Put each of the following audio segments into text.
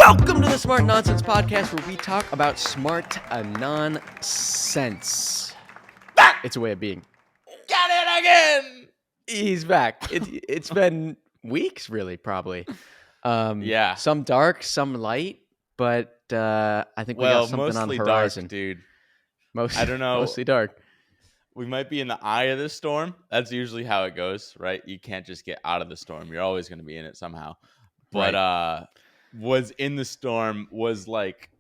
Welcome to the Smart Nonsense Podcast, where we talk about smart nonsense. It's a way of being. Got it again! He's back. It's been weeks, really, probably. Yeah. Some dark, some light, but I think we got something on the horizon. Dark, dude. I don't know. Mostly dark. We might be in the eye of the storm. That's usually how it goes, right? You can't just get out of the storm. You're always going to be in it somehow. But right. Was in the storm was like,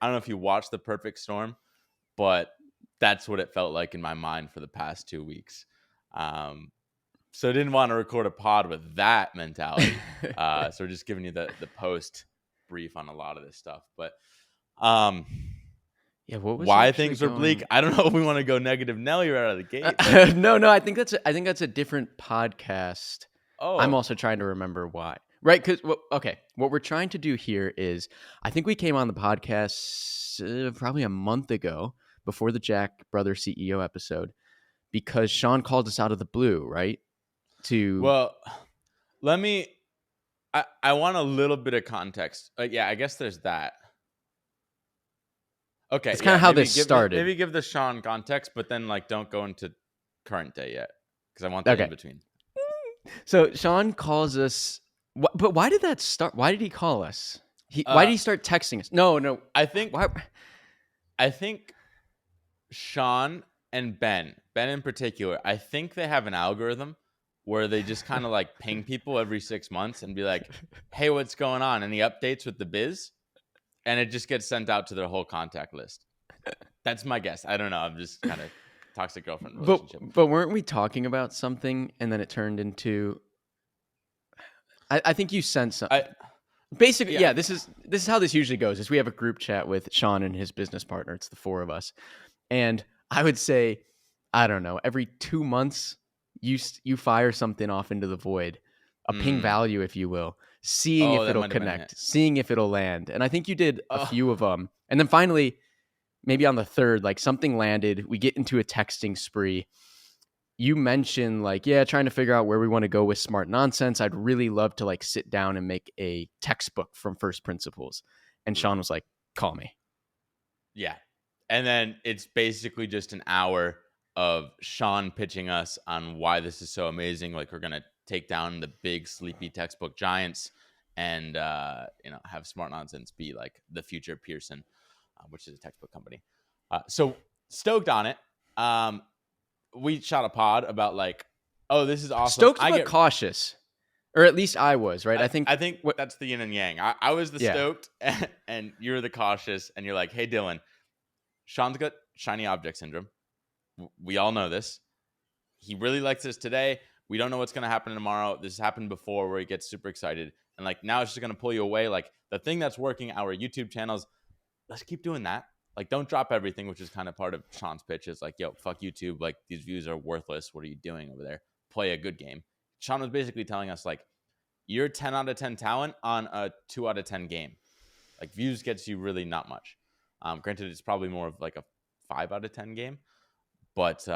I don't know if you watched The Perfect Storm, but that's what it felt like in my mind for the past 2 weeks. So I didn't want to record a pod with that mentality. So we're just giving you the post brief on a lot of this stuff. But yeah, what was why things are bleak? I don't know if we want to go negative Nelly right out of the gate. No, I think that's a different podcast. Oh, I'm also trying to remember why. Right, because what we're trying to do here is, I think we came on the podcast probably a month ago before the Jack Brother CEO episode, because Shaan called us out of the blue, right? Well, let me. I want a little bit of context. Yeah, I guess there's that. Okay, it's kind of how this started. Maybe give the Shaan context, but then don't go into current day yet, because I want that in between. So Shaan calls us. But why did that start? Why did he call us? Why did he start texting us? No. I think Shaan and Ben in particular, I think they have an algorithm where they just kind of ping people every 6 months and be like, hey, what's going on? And he updates with the biz, and it just gets sent out to their whole contact list. That's my guess. I don't know. I'm just kind of toxic girlfriend relationship. But weren't we talking about something and then it turned into... I think you sent something. Basically, yeah. This is how this usually goes. Is we have a group chat with Shaan and his business partner. It's the four of us, and I would say, I don't know, every 2 months you fire something off into the void, a ping value, if you will, seeing if it'll connect, seeing if it'll land. And I think you did a few of them, and then finally, maybe on the third, something landed. We get into a texting spree. You mentioned trying to figure out where we want to go with smart nonsense. I'd really love to sit down and make a textbook from first principles. And Shaan was like, call me. Yeah. And then it's basically just an hour of Shaan pitching us on why this is so amazing. We're going to take down the big sleepy textbook giants and, have smart nonsense be the future Pearson, which is a textbook company. So stoked on it. We shot a pod about this is awesome. Stoked but cautious, or at least I was, right? I think that's the yin and yang. I was the stoked, and you're the cautious, and you're like, hey, Dylan, Shaan's got shiny object syndrome. We all know this. He really likes this today. We don't know what's going to happen tomorrow. This happened before where he gets super excited, and now it's just going to pull you away. The thing that's working, our YouTube channels, let's keep doing that. Don't drop everything, which is kind of part of Shaan's pitch. Is yo, fuck YouTube. These views are worthless. What are you doing over there? Play a good game. Shaan was basically telling us, you're 10 out of 10 talent on a 2 out of 10 game. Views gets you really not much. Granted, it's probably more of a 5 out of 10 game. But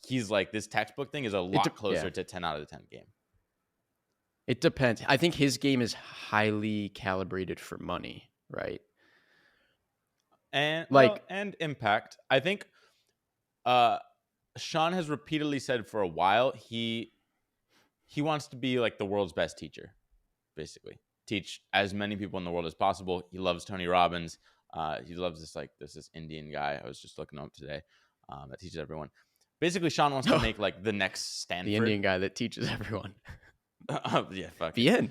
he's this textbook thing is a lot closer to 10 out of 10 game. It depends. I think his game is highly calibrated for money, right? And and impact. I think Shaan has repeatedly said for a while he wants to be the world's best teacher, basically. Teach as many people in the world as possible. He loves Tony Robbins. He loves this Indian guy I was just looking up today that teaches everyone. Basically, Shaan wants to make the next Stanford. The Indian guy that teaches everyone. Yeah, fuck. Bien.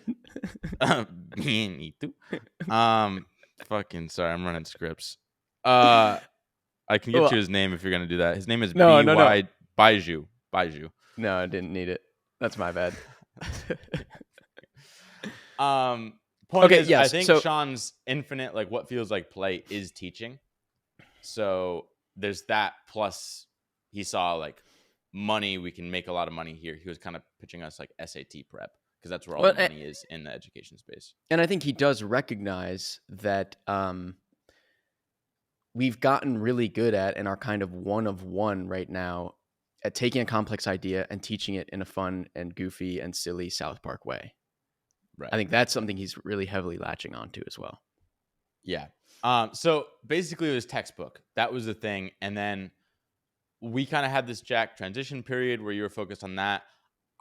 Bien, y tú. Fucking sorry, I'm running scripts. I can get you his name if you're gonna do that. His name is B.Y. Baiju. No, I didn't need it. That's my bad. Point is, yes, I think Shaan's infinite what feels like play is teaching. So there's that. Plus, he saw money. We can make a lot of money here. He was kind of pitching us SAT prep, because that's where all the money is in the education space. And I think he does recognize that we've gotten really good at and are kind of one of one right now at taking a complex idea and teaching it in a fun and goofy and silly South Park way. Right. I think that's something he's really heavily latching onto as well. Yeah. So basically it was textbook. That was the thing. And then we kind of had this Jack transition period where you were focused on that.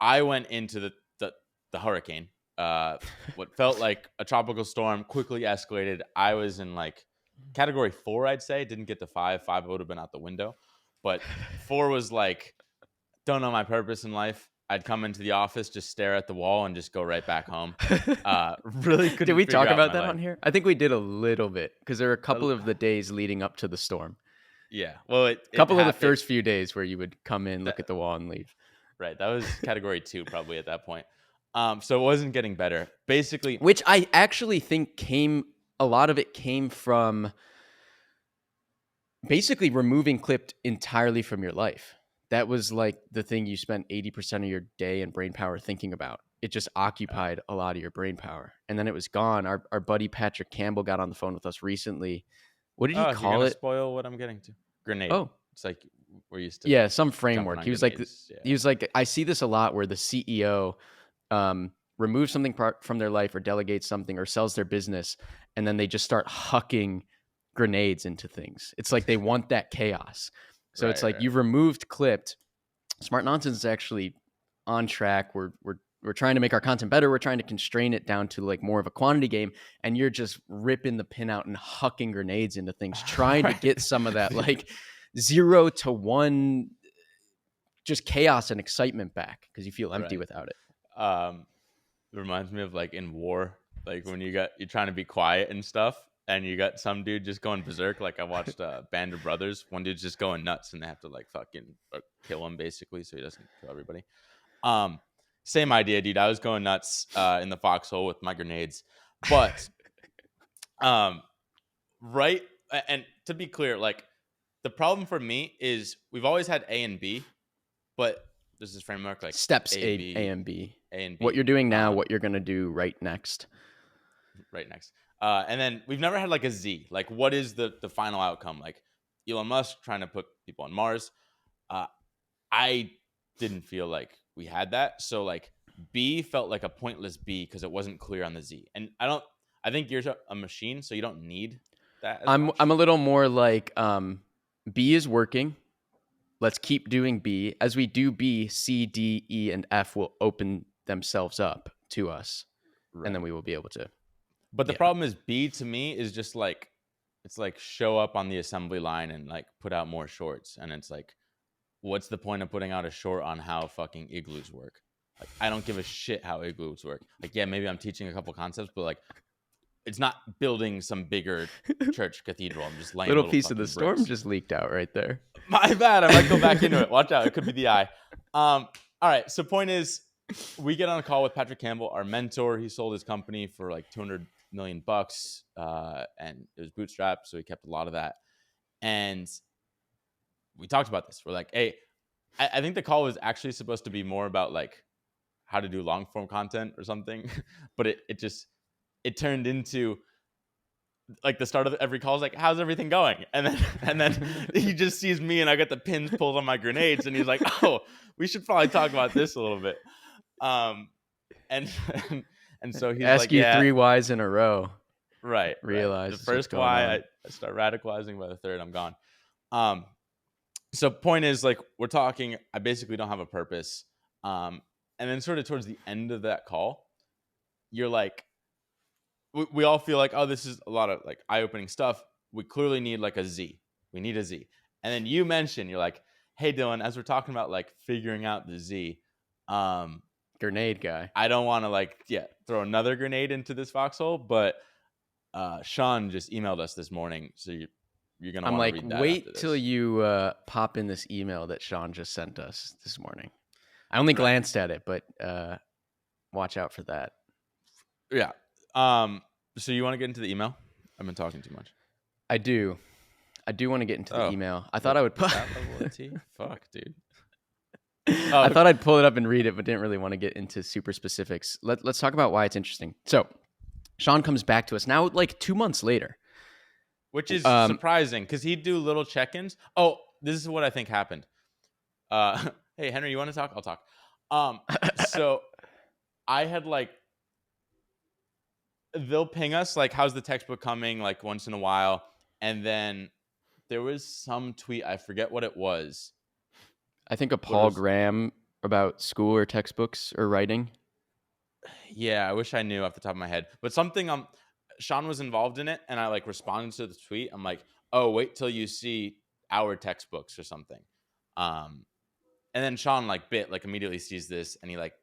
I went into the hurricane. What felt like a tropical storm quickly escalated. I was in like category 4, I'd say. Didn't get to 5. 5 would have been out the window. But 4 was like, don't know my purpose in life. I'd come into the office, just stare at the wall, and just go right back home. Really couldn't. Did we talk figure out about my that life. on here? I think we did a little bit because there were a couple of the days leading up to the storm. Yeah, well, a couple of the first few days where you would come in, look at the wall, and leave. Right, that was category 2 probably at that point. So it wasn't getting better. Basically, which I actually think a lot of it came from basically removing Clipt entirely from your life. That was like the thing you spent 80% of your day and brain power thinking about. It just occupied a lot of your brain power. And then it was gone. Our buddy Patrick Campbell got on the phone with us recently. What did he call it? Spoil what I'm getting to. Grenade. Oh. It's like we're used to. Yeah, some framework. He was like, I see this a lot where the CEO removes something from their life or delegates something or sells their business, and then they just start hucking grenades into things. It's like they want that chaos. So it's like you've removed Clipped. Smart Nonsense is actually on track. We're trying to make our content better. We're trying to constrain it down to like more of a quantity game, and you're just ripping the pin out and hucking grenades into things, trying to get some of that like 0 to 1 just chaos and excitement back because you feel empty without it. It reminds me of like in war, like when you're trying to be quiet and stuff, and you got some dude just going berserk. Like I watched Band of Brothers. One dude's just going nuts, and they have to like fucking kill him basically, so he doesn't kill everybody. Same idea, dude. I was going nuts in the foxhole with my grenades, but right. And to be clear, like the problem for me is we've always had A and B, but there's this framework like steps A and B. What you're doing now, what you're gonna do right next. And then we've never had like a Z. Like, what is the final outcome? Like Elon Musk trying to put people on Mars. I didn't feel like we had that. So like B felt like a pointless B because it wasn't clear on the Z. And I think you're a machine, so you don't need that. I'm a little more like B is working. Let's keep doing B. As we do B, C, D, E, and F will open themselves up to us. Right. And then we will be able to. But the problem is B to me is just like, it's like show up on the assembly line and like put out more shorts. And it's like, what's the point of putting out a short on how fucking igloos work? Like, I don't give a shit how igloos work. Like, yeah, maybe I'm teaching a couple concepts, but like, it's not building some bigger church cathedral. I'm just laying little piece of the bricks. storm just leaked out right there. My bad. I might go back into it. Watch out. It could be the eye. All right. So point is, we get on a call with Patrick Campbell, our mentor. He sold his company for like $200 million, and it was bootstrapped, so he kept a lot of that. And we talked about this. We're like, hey, I think the call was actually supposed to be more about like how to do long form content or something, but it turned into like the start of every call is like, how's everything going? And then he just sees me and I got the pins pulled on my grenades, and he's like, oh, we should probably talk about this a little bit. And so he's ask you 3 whys in a row. Right. Realize the first why I start radicalizing, by the third I'm gone. So point is, like, we're talking, I basically don't have a purpose. And then sort of towards the end of that call, you're like, we all feel like, oh, this is a lot of like eye-opening stuff. We clearly need like a Z. We need a Z. And then you mention, you're like, hey, Dylan, as we're talking about like figuring out the Z, grenade guy, I don't want to like, throw another grenade into this foxhole, but Shaan just emailed us this morning. So you're going to want to read that. Wait till you pop in this email that Shaan just sent us this morning. I only glanced at it, but watch out for that. Yeah. So you want to get into the email? I've been talking too much. I do want to get into the email. I thought I would put that level of tea. Fuck, dude. I thought I'd pull it up and read it, but didn't really want to get into super specifics. Let's talk about why it's interesting. So Shaan comes back to us now, like 2 months later, which is surprising because he'd do little check-ins. Oh, this is what I think happened. Hey, Henry, you want to talk? I'll talk. So I had like they'll ping us like, how's the textbook coming, like once in a while. And then there was some tweet, I forget what it was. I think a Paul Graham about school or textbooks or writing. Yeah, I wish I knew off the top of my head, but something Shaan was involved in it, and I like responded to the tweet. I'm like, oh, wait till you see our textbooks or something. And then Shaan like immediately sees this, and he like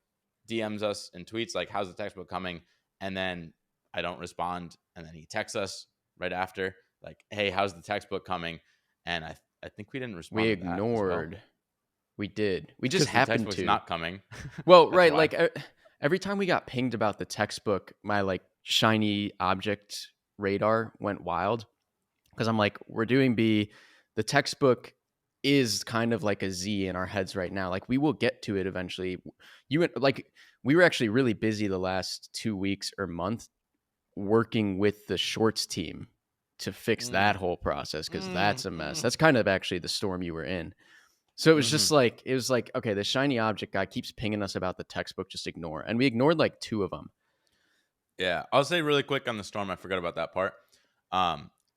DMs us and tweets like, how's the textbook coming? And then I don't respond, and then he texts us right after like, hey, how's the textbook coming? And I think we didn't respond. We to that ignored. as well. We did. We just happened to not coming. Well, right, like every time we got pinged about the textbook, my like shiny object radar went wild because I'm like, we're doing B. The textbook is kind of like a Z in our heads right now. Like we will get to it eventually. We were actually really busy the last 2 weeks or month working with the shorts team to fix that whole process because that's a mess. That's kind of actually the storm you were in. So it was just like, okay, the shiny object guy keeps pinging us about the textbook, just ignore. And we ignored like 2 of them. Yeah. I'll say really quick on the storm, I forgot about that part.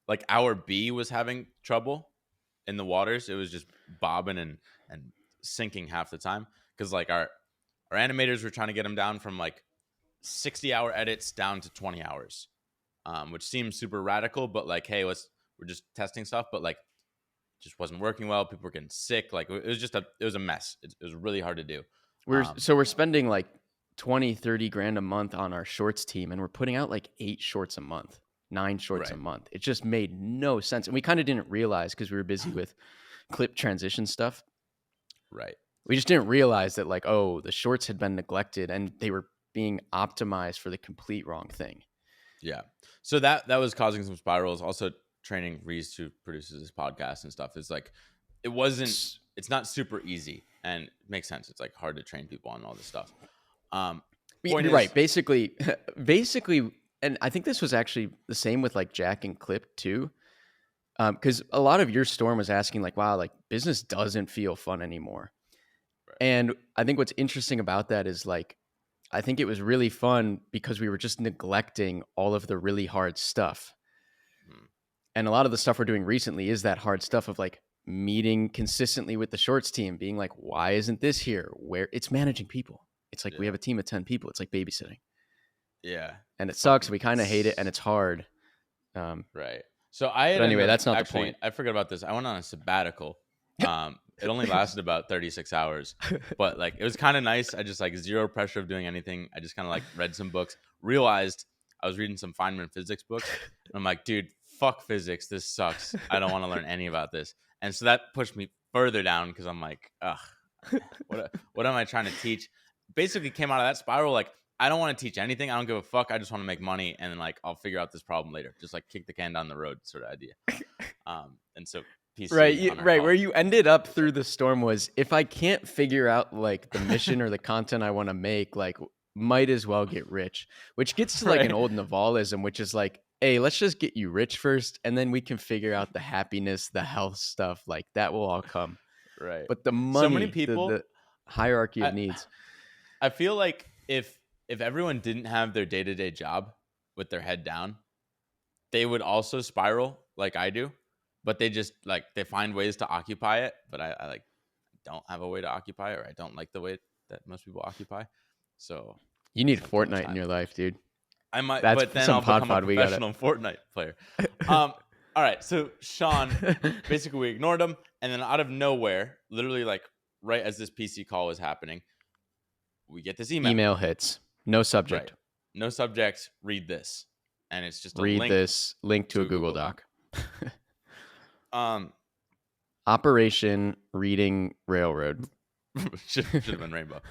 Like our B was having trouble in the waters. It was just bobbing and sinking half the time. Cause like our animators were trying to get them down from like 60-hour edits down to 20 hours, which seems super radical, but like, hey, we're just testing stuff. But like, just wasn't working well. People were getting sick. Like it was a mess. It was really hard to do. We're spending like 20-30 grand a month on our shorts team, and we're putting out like 8 shorts a month, 9 shorts a month. It just made no sense. And we kind of didn't realize because we were busy with Clip transition stuff. Right. We just didn't realize that like, oh, the shorts had been neglected and they were being optimized for the complete wrong thing. Yeah. So that was causing some spirals. Also, training Reese, who produces this podcast and stuff, is like, it's not super easy, and it makes sense. It's like hard to train people on all this stuff. Right. Basically, and I think this was actually the same with like Jack and Clip too. Because a lot of your storm was asking like, wow, like business doesn't feel fun anymore. Right. And I think what's interesting about that is like, I think it was really fun because we were just neglecting all of the really hard stuff. And a lot of the stuff we're doing recently is that hard stuff of like meeting consistently with the shorts team, being like, why isn't this here? Where it's managing people. It's like we have a team of 10 people. It's like babysitting. Yeah. And it sucks. We kind of hate it and it's hard. Right. So that's not the point. I forgot about this. I went on a sabbatical. It only lasted about 36 hours, but like it was kind of nice. I just like zero pressure of doing anything. I just kind of like read some books, realized I was reading some Feynman physics books. And I'm like, dude, fuck physics. This sucks. I don't want to learn any about this. And so that pushed me further down because I'm like, ugh, what am I trying to teach? Basically came out of that spiral. Like, I don't want to teach anything. I don't give a fuck. I just want to make money. And then like, I'll figure out this problem later. Just like kick the can down the road sort of idea. And so PC right. Where you ended up through the storm was, if I can't figure out like the mission or the content I want to make, like might as well get rich, which gets to like an old Navalism, which is like, hey, let's just get you rich first. And then we can figure out the happiness, the health stuff, like that will all come. Right. But the money, so many people, the hierarchy of needs. I feel like if everyone didn't have their day-to-day job with their head down, they would also spiral like I do. But they just like, they find ways to occupy it. But I like don't have a way to occupy it, or I don't like the way that most people occupy. So you need Fortnite in your life, dude. I might, that's but then I'll become a professional Fortnite player. All right. So Shaan, basically we ignored him. And then out of nowhere, literally like right as this PC call was happening, we get this email. Email hits. No subject. Right. No subject. Read this. And it's just a link to a Google Doc. Operation Reading Railroad. should have been Rainbow.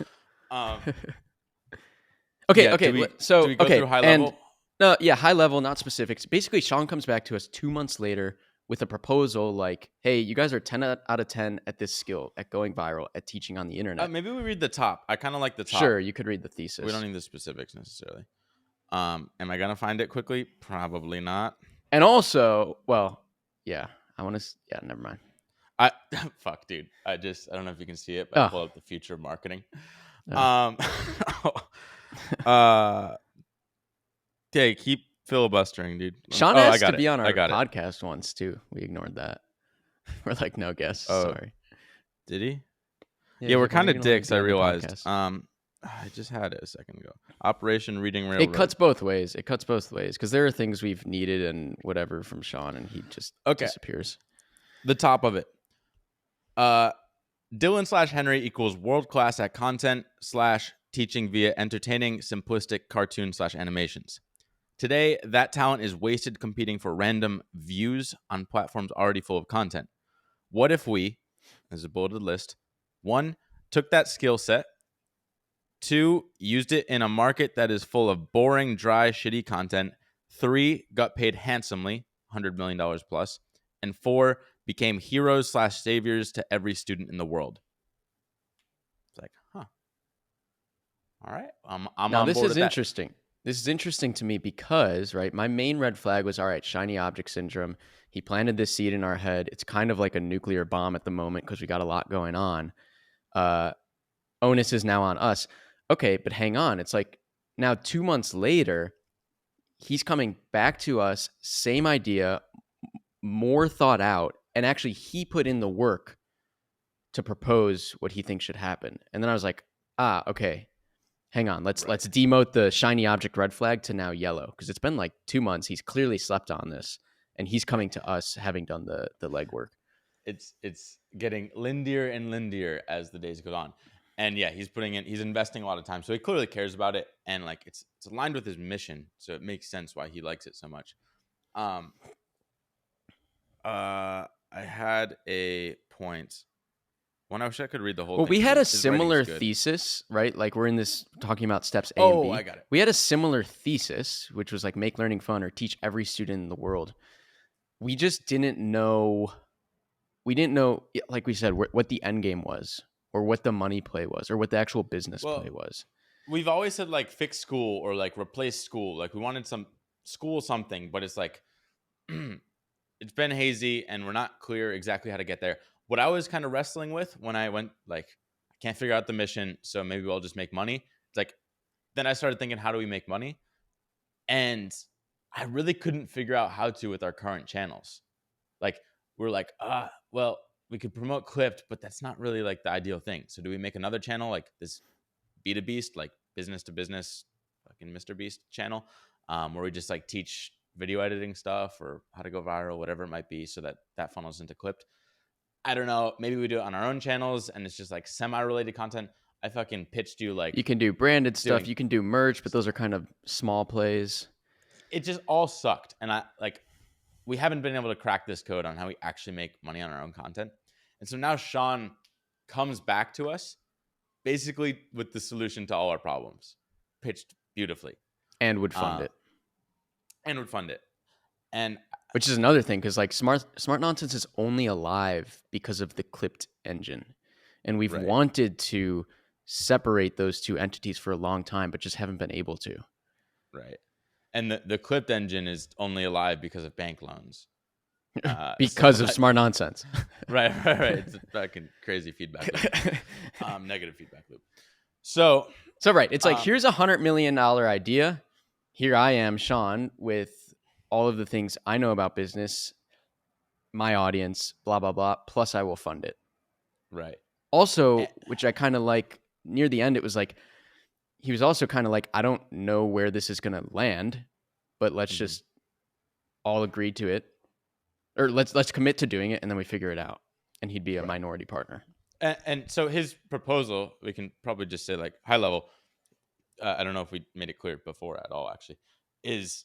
Okay. Do we go through high level? High level, not specifics. Basically, Shaan comes back to us 2 months later with a proposal like, hey, you guys are 10 out of 10 at this skill, at going viral, at teaching on the internet. Maybe we read the top. I kind of like the top. Sure, you could read the thesis. We don't need the specifics necessarily. Am I going to find it quickly? Probably not. And also, well, yeah, never mind. Fuck, dude. I don't know if you can see it, but I pull up the future of marketing. Okay, keep filibustering, dude. Shaan asked I to got be it. on I our got it. podcast once too. We ignored that. We're like, no guests. Oh, Sorry. did he? Yeah, Yeah, he's we're like, when are kind you of gonna let me dicks. be I on the realized. podcast? I just had it a second ago. Operation Reading Railroad. It cuts both ways. Because there are things we've needed and whatever from Shaan, and he just disappears. The top of it. Dylan / Henry equals world class at content / teaching via entertaining, simplistic cartoon / animations. Today, that talent is wasted competing for random views on platforms already full of content. What if we, as a bulleted list, 1, took that skill set, 2, used it in a market that is full of boring, dry, shitty content, 3, got paid handsomely, $100 million plus, and 4, became heroes / saviors to every student in the world? It's like, huh. All right. I'm now, on this board is with that. interesting. This is interesting to me because, right, my main red flag was, all right, shiny object syndrome. He planted this seed in our head. It's kind of like a nuclear bomb at the moment because we got a lot going on. Onus is now on us. Okay, but hang on. It's like now 2 months later, he's coming back to us, same idea, more thought out, and actually he put in the work to propose what he thinks should happen. And then I was like, okay. Hang on, let's demote the shiny object red flag to now yellow because it's been like 2 months. He's clearly slept on this, and he's coming to us having done the legwork. It's getting lindier and lindier as the days go on, and yeah, he's investing a lot of time, so he clearly cares about it, and like it's aligned with his mission, so it makes sense why he likes it so much. I had a point. I wish I could read the whole thing. Well, we had a similar thesis, right? Like we're in this talking about steps A and B. I got it. We had a similar thesis, which was like make learning fun or teach every student in the world. We just didn't know. We didn't know, like we said, what the end game was, or what the money play was, or what the actual business play was. We've always said like fix school or like replace school. Like we wanted some school something, but it's like it's been hazy and we're not clear exactly how to get there. What I was kind of wrestling with when I went like, I can't figure out the mission, so maybe I'll just make money. It's like, then I started thinking, how do we make money? And I really couldn't figure out how to with our current channels. Like we're like, well, we could promote Clipt, but that's not really like the ideal thing. So do we make another channel like this B2Beast, like business to business, fucking Mr. Beast channel, where we just like teach video editing stuff or how to go viral, whatever it might be, so that funnels into Clipped. I don't know. Maybe we do it on our own channels and it's just like semi-related content. I fucking pitched you like you can do branded stuff, you can do merch, but those are kind of small plays. It just all sucked, and we haven't been able to crack this code on how we actually make money on our own content. And so now Shaan comes back to us basically with the solution to all our problems, pitched beautifully, and would fund it. And which is another thing, because like smart nonsense is only alive because of the Clipped engine, and we've wanted to separate those two entities for a long time, but just haven't been able to. Right. And the Clipped engine is only alive because of bank loans. Because of smart nonsense. Right. It's a fucking crazy feedback loop. Negative feedback loop. So right. It's like, here's $100 million idea. Here I am, Shaan, with all of the things I know about business, my audience, blah, blah, blah. Plus I will fund it. Right. Also, which I kind of like near the end, it was like, he was also kind of like, I don't know where this is going to land, but let's just all agree to it, or let's commit to doing it, and then we figure it out. And he'd be a minority partner. And so his proposal, we can probably just say like high level, I don't know if we made it clear before at all, actually, is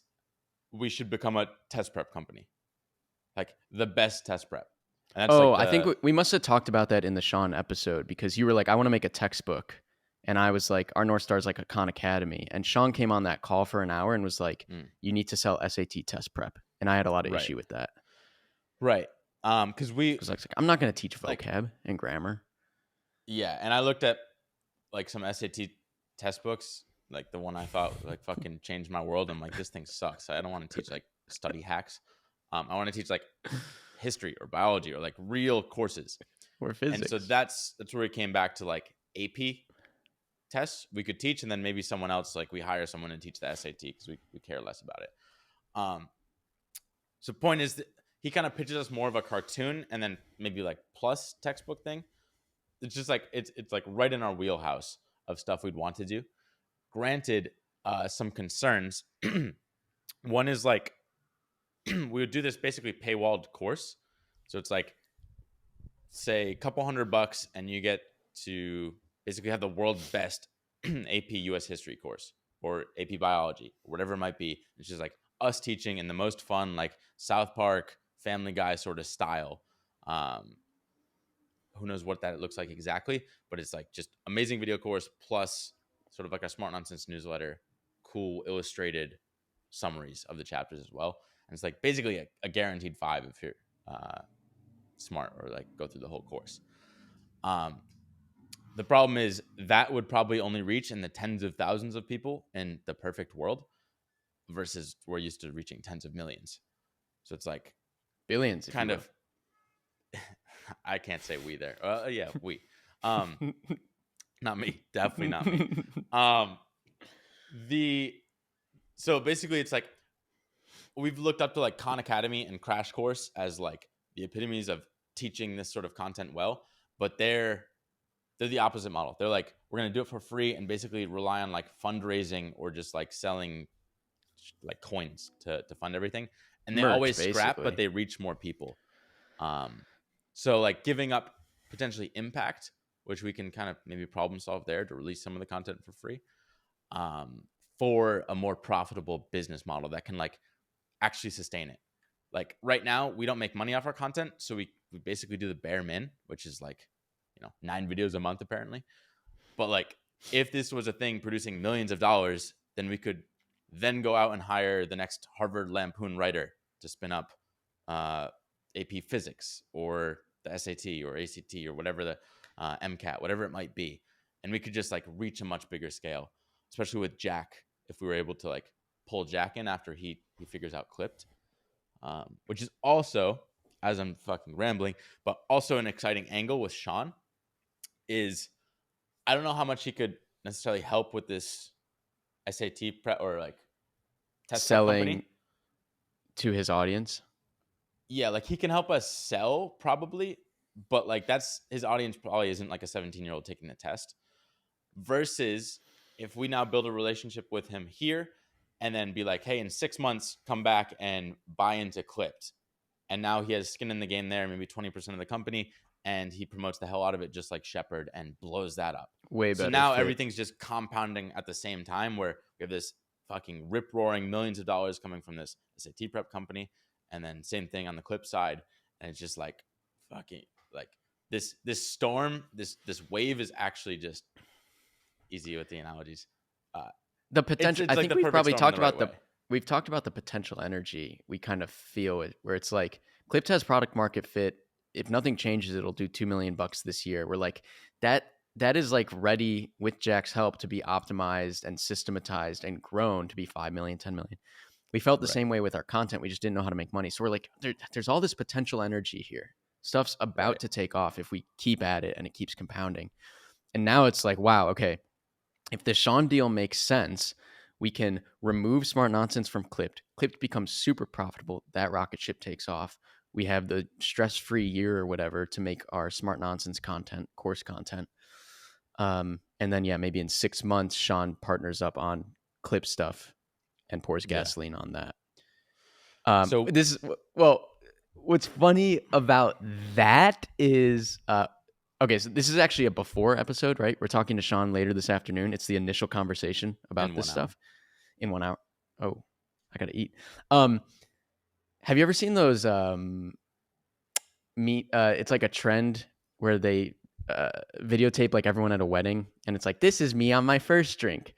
we should become a test prep company, like the best test prep. And that's I think we must have talked about that in the Shaan episode, because you were like, I want to make a textbook. And I was like, our North Star is like a Khan Academy. And Shaan came on that call for an hour and was like, you need to sell SAT test prep. And I had a lot of issue with that. Right. Because we was like, I'm not going to teach vocab and grammar. Yeah. And I looked at like some SAT test books, like the one I thought like fucking changed my world. I'm like, this thing sucks. I don't want to teach like study hacks. I want to teach like history or biology or like real courses or physics. And so that's where we came back to like AP. tests we could teach, and then maybe someone else, like we hire someone to teach the SAT because we care less about it. So point is that he kind of pitches us more of a cartoon and then maybe like plus textbook thing. It's just like it's like right in our wheelhouse of stuff we'd want to do. Granted, some concerns. One is like we would do this basically paywalled course. So it's like, say, a couple $100 and you get to basically have the world's best AP US history course or AP biology, or whatever it might be. It's just like us teaching in the most fun, like South Park, Family Guy sort of style. Who knows what that looks like exactly, but it's like just amazing video course plus sort of like a Smart Nonsense newsletter, cool illustrated summaries of the chapters as well. And it's like basically a guaranteed 5 if you're smart or like go through the whole course. The problem is that would probably only reach in the tens of thousands of people in the perfect world versus we're used to reaching tens of millions. So it's like billions, kind of. I can't say we there. Yeah, we. Not me. Definitely not me. So basically it's like we've looked up to like Khan Academy and Crash Course as like the epitomes of teaching this sort of content well, but they're the opposite model. They're like, we're going to do it for free and basically rely on like fundraising or just like selling like coins to fund everything. And they always scrap, but they reach more people. So like giving up potentially impact, which we can kind of maybe problem solve there to release some of the content for free, for a more profitable business model that can like actually sustain it. Like right now, we don't make money off our content. So we basically do the bare min, which is like, 9 videos a month apparently. But like if this was a thing producing millions of dollars, then we could then go out and hire the next Harvard Lampoon writer to spin up AP physics or the SAT or ACT or whatever the MCAT, whatever it might be. And we could just like reach a much bigger scale, especially with Jack, if we were able to like pull Jack in after he figures out Clipt, which is also, as I'm fucking rambling, but also an exciting angle with Shaan is I don't know how much he could necessarily help with this SAT prep or like test selling to his audience. Yeah, like he can help us sell probably, but like that's his audience probably isn't like a 17-year-old taking the test. Versus if we now build a relationship with him here and then be like, hey, in 6 months, come back and buy into Clipt. And now he has skin in the game there, maybe 20% of the company, and he promotes the hell out of it just like Shepard and blows that up. Way better. So now everything's just compounding at the same time where we have this fucking rip-roaring millions of dollars coming from this SAT prep company. And then same thing on the Clip side. And it's just like fucking like this storm, this wave is actually just easy with the analogies. The potential, it's I think like we've probably talked about we've talked about the potential energy we kind of feel it, where it's like Clipt has product market fit. If nothing changes, it'll do $2 million this year. We're like that is like ready with Jack's help to be optimized and systematized and grown to be 5 million, 10 million. We felt the same way with our content. We just didn't know how to make money. So we're like, there's all this potential energy here. Stuff's about to take off if we keep at it and it keeps compounding. And now it's like, wow, okay, if the Shaan deal makes sense, we can remove Smart Nonsense from Clipt. Clipt becomes super profitable. That rocket ship takes off. We have the stress-free year or whatever to make our Smart Nonsense content, course content. And then, maybe in 6 months, Shaan partners up on Clip stuff and pours gasoline on that. So this is, what's funny about that is, okay, so this is actually a before episode, right? We're talking to Shaan later this afternoon. It's the initial conversation about this stuff in 1 hour. Oh, I gotta eat. Have you ever seen those it's like a trend where they videotape like everyone at a wedding and it's like, this is me on my first drink.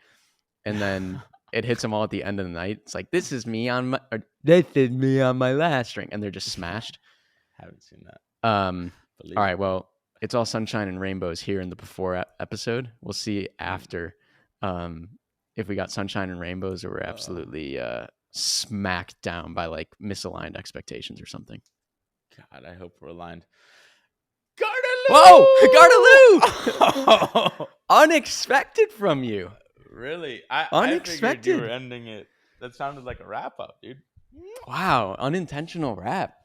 And then it hits them all at the end of the night. It's like, this is me on my last drink. And they're just smashed. Haven't seen that. All right. Well, it's all sunshine and rainbows here in the before episode. We'll see after if we got sunshine and rainbows or we're absolutely smacked down by like misaligned expectations or something. God, I hope we're aligned. Garden Whoa, Gartaloo! Unexpected from you. Really? Unexpected. I figured you were ending it. That sounded like a wrap up, dude. Wow, unintentional wrap.